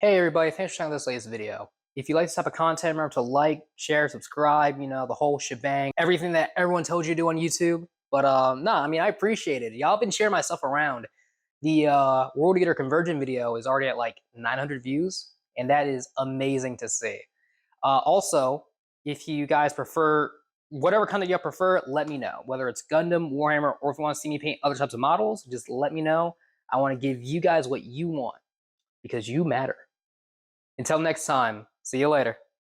Hey everybody, thanks for checking out this latest video. If you like this type of content, remember to like, share, subscribe, the whole shebang, everything that everyone told you to do on YouTube. But I appreciate it. Y'all been sharing my stuff around. The World Eater Conversion video is already at like 900 views, and that is amazing to see. Also, if you guys prefer whatever kind of you prefer, let me know. Whether it's Gundam, Warhammer, or if you want to see me paint other types of models, just let me know. I want to give you guys what you want because you matter. Until next time, see you later.